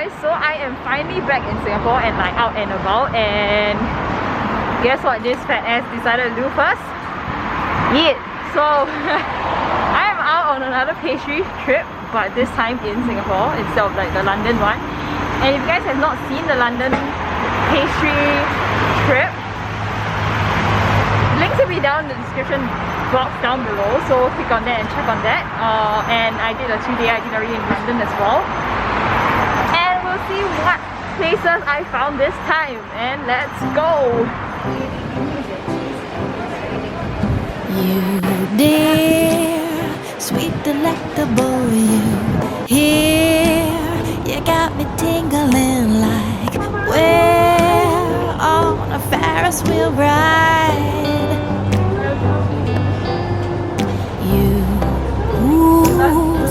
guys, so I am finally back in Singapore and like out and about, and guess what this fat ass decided to do first? Eat! So I am out on another pastry trip, but this time in Singapore instead of like the London one. And if you guys have not seen the London pastry trip, links will be down in the description box down below, so click on that and check on that. And I did a 2-day itinerary in London as well, and we'll see what places I found this time, and let's go. You dear, sweet delectable, you here, you got me tingling like we're on a Ferris wheel ride.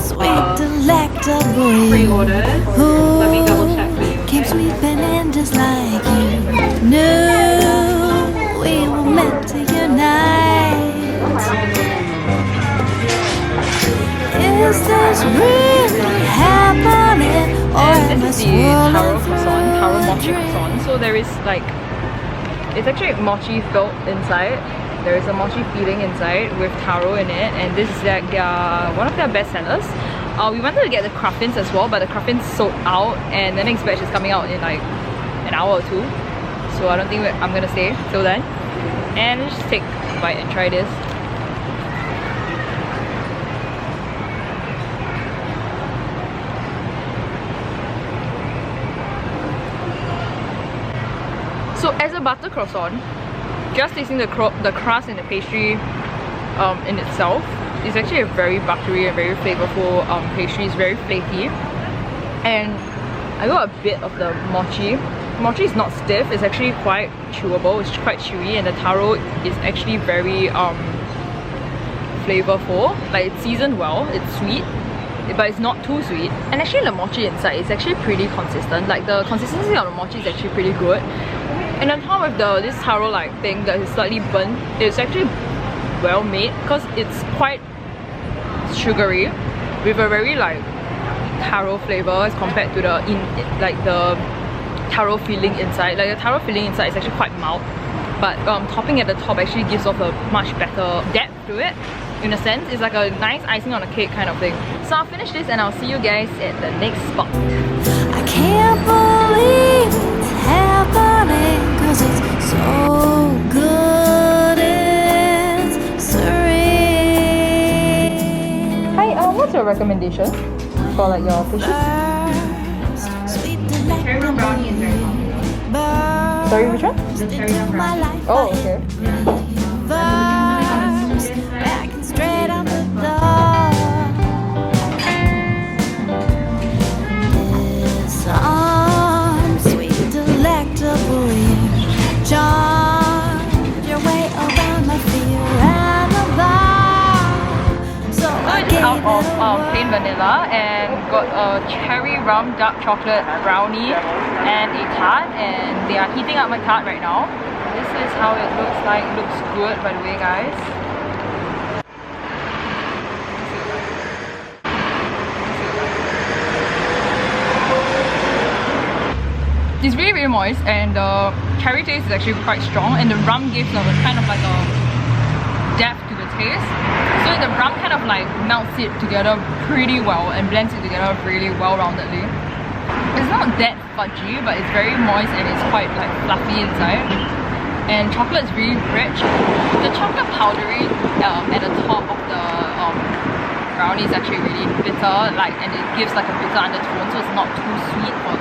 Sweet delectable, ooh, Let me double check for you. keeps me spinning just like you knew we were meant to unite. Is this really happening, or am I This is the taro swirling croissant, taro through a mochi dream? croissant. So there is like, it's actually mochi filled inside. There is a mochi filling inside with taro in it, and this is like one of their best sellers. We wanted to get the cruffins as well, but the cruffins sold out, and the next batch is coming out in like an hour or two. So I don't think I'm gonna stay till then. And let's just take a bite and try this. So as a butter croissant, just tasting the crust and the pastry in itself, it's actually a very buttery and very flavorful pastry. It's very flaky, and I got a bit of the mochi. Mochi is not stiff, it's actually quite chewable, it's quite chewy, and the taro is actually very flavorful. Like, it's seasoned well, it's sweet, but it's not too sweet. And actually the mochi inside is actually pretty consistent. Like, the consistency of the mochi is actually pretty good. And on top of this taro like thing that is slightly burnt, it's actually well made because it's quite sugary with a very like taro flavor as compared to the taro filling inside. Like, the taro filling inside is actually quite mild, but topping at the top actually gives off a much better depth to it. In a sense, it's like a nice icing on a cake kind of thing. So I'll finish this and I'll see you guys at the next spot. I can't believe it's happening, 'cause it's so good, it's surreal. Hi, what's your recommendation for like your pastries? Sweet delectable brownie is very popular. Sorry, which one? The cherry brownie. Oh, okay. Back and straight out the door. This sweet delectable, you charmed your way around my fear and the bar. So I Just gave out it of a plain vanilla, and got a cherry rum dark chocolate brownie and a tart, and they are heating up my tart right now. This is how it looks like. It looks good, by the way, guys. It's really, really moist, and the cherry taste is actually quite strong, and the rum gives a kind of like a depth to the taste. So the rum kind of like melts it together pretty well and blends it together really well-roundedly. It's not that fudgy, but it's very moist and it's quite like fluffy inside. And chocolate is really rich. The chocolate powdery at the top of the brownie is actually really bitter, like, and it gives like a bitter undertone, so it's not too sweet for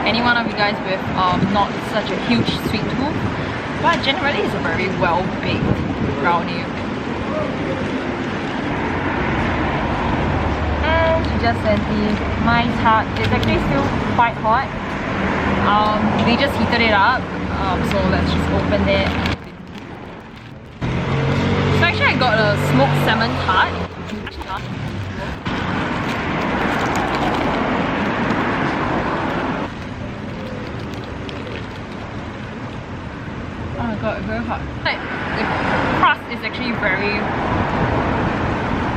any one of you guys with not such a huge sweet tooth. But generally it's a very well baked brownie. And she just sent me my tart. It's actually still quite hot. They just heated it up, so let's just open it. So actually I got a smoked salmon tart. Oh my god, very hot. Like, the crust is actually very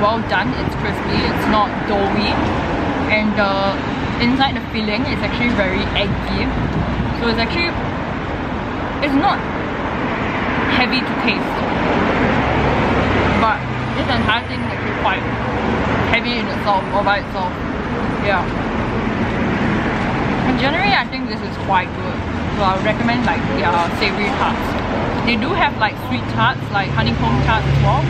well done. It's crispy, it's not doughy, and inside the filling is actually very eggy. So it's actually, it's not heavy to taste, but this entire thing is actually quite heavy in itself, or by itself. Yeah. And generally I think this is quite good. So I would recommend like their savory tarts. They do have like sweet tarts, like honeycomb tarts as well.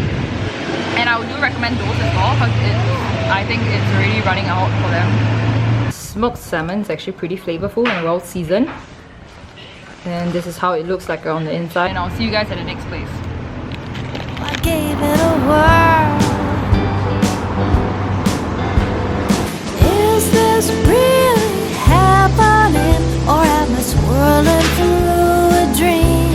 And I do recommend those as well because I think it's already running out for them. Smoked salmon is actually pretty flavorful and well seasoned. And this is how it looks like on the inside. And I'll see you guys at the next place. I gave it a whirl. Is this really happening, or am I swirling through a dream?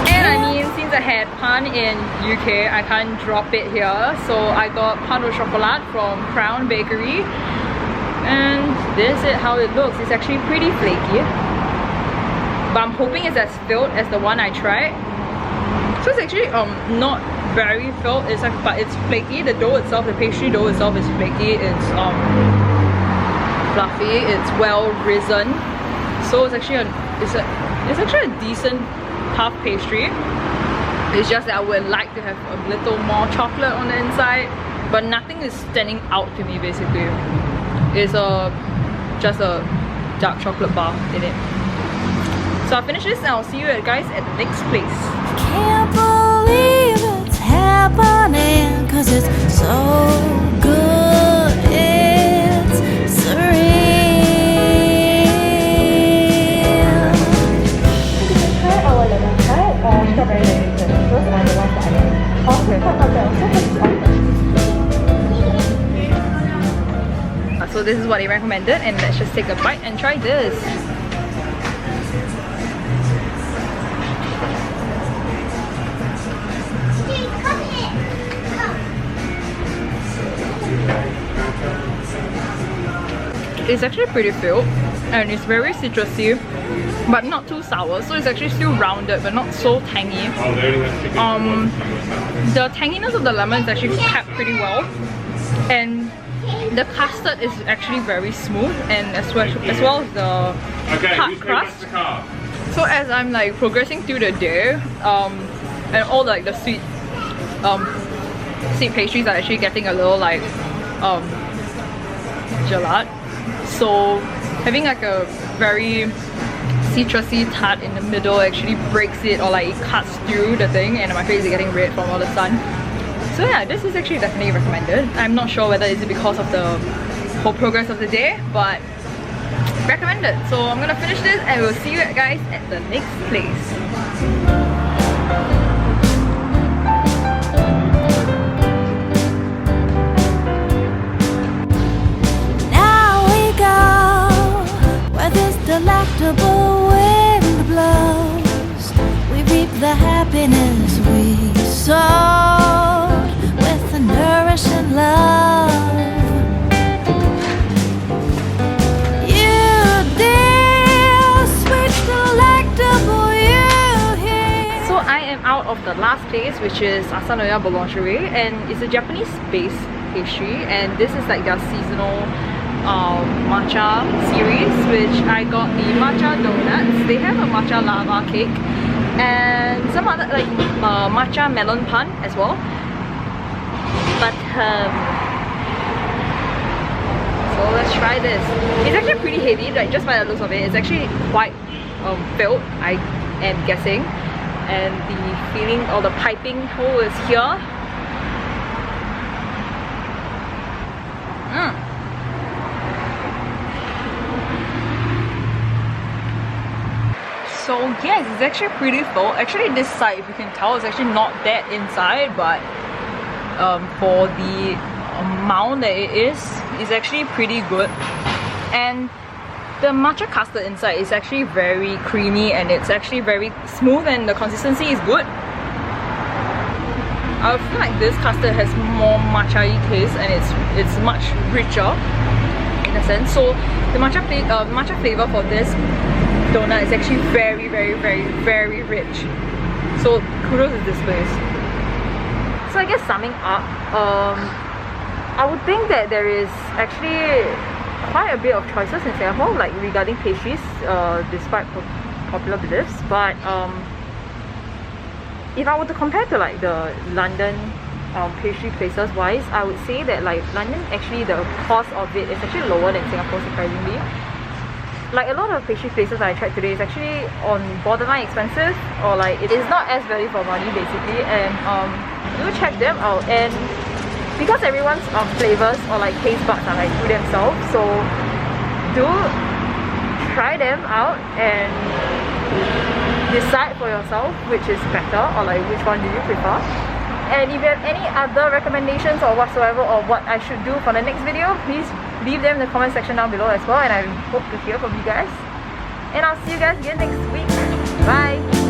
And I mean, since I had pan in UK, I can't drop it here. So I got pan au chocolat from Crown Bakery. And this is how it looks. It's actually pretty flaky. But I'm hoping it's as filled as the one I tried. So it's actually not very filled. It's like, but it's flaky. The dough itself, the pastry dough itself is flaky. It's fluffy. It's well risen. So it's actually it's actually a decent puff pastry. It's just that I would like to have a little more chocolate on the inside, but nothing is standing out to me basically. It's just a dark chocolate bar in it. So I'll finish this and I'll see you guys at the next place. Can't believe it's happening, 'cause it's so good, it's surreal. You can try our lemon tart or strawberry lemon first and the one for onion. So this is what they recommended, and let's just take a bite and try this. It's actually pretty filled and it's very citrusy but not too sour, so it's actually still rounded but not so tangy. The tanginess of the lemon is actually kept pretty well, and the custard is actually very smooth, and as well as the tart crust. So as I'm like progressing through the day, and all like the sweet pastries are actually getting a little like gelate. So having like a very citrusy tart in the middle actually breaks it, or like it cuts through the thing, and my face is getting red from all the sun. So yeah, this is actually definitely recommended. I'm not sure whether it's because of the whole progress of the day, but recommended. So I'm gonna finish this and we'll see you guys at the next place. Delectable wind blows. We reap the happiness we sowed with the nourishing love. You dear, sweet, delectable you here. So I am out of the last place, which is Asanoya Boulangerie, and it's a Japanese-based pastry, and this is like their seasonal matcha series, which I got the matcha donuts. They have a matcha lava cake and some other like matcha melon pan as well. But so let's try this. It's actually pretty heavy, like just by the looks of it. It's actually quite filled, I am guessing, and the feeling or the piping hole is here. So yes, it's actually pretty full. Actually this side, if you can tell, it's actually not that inside, but for the amount that it is, it's actually pretty good. And the matcha custard inside is actually very creamy, and it's actually very smooth, and the consistency is good. I feel like this custard has more matcha-y taste, and it's much richer in a sense. So the matcha flavor for this donut is actually very, very, very, very rich. So kudos to this place. So I guess summing up, I would think that there is actually quite a bit of choices in Singapore, like regarding pastries, despite popular beliefs. But if I were to compare to like the London pastry places wise, I would say that like London, actually the cost of it is actually lower than Singapore, surprisingly. Like a lot of pastry places I tried today is actually on borderline expensive, or like it is not as value for money basically. And do check them out. And because everyone's flavors or like taste buds are like to themselves, so do try them out and decide for yourself which is better, or like which one do you prefer. And if you have any other recommendations or whatsoever, or what I should do for the next video, please leave them in the comment section down below as well, and I hope to hear from you guys. And I'll see you guys again next week. Bye!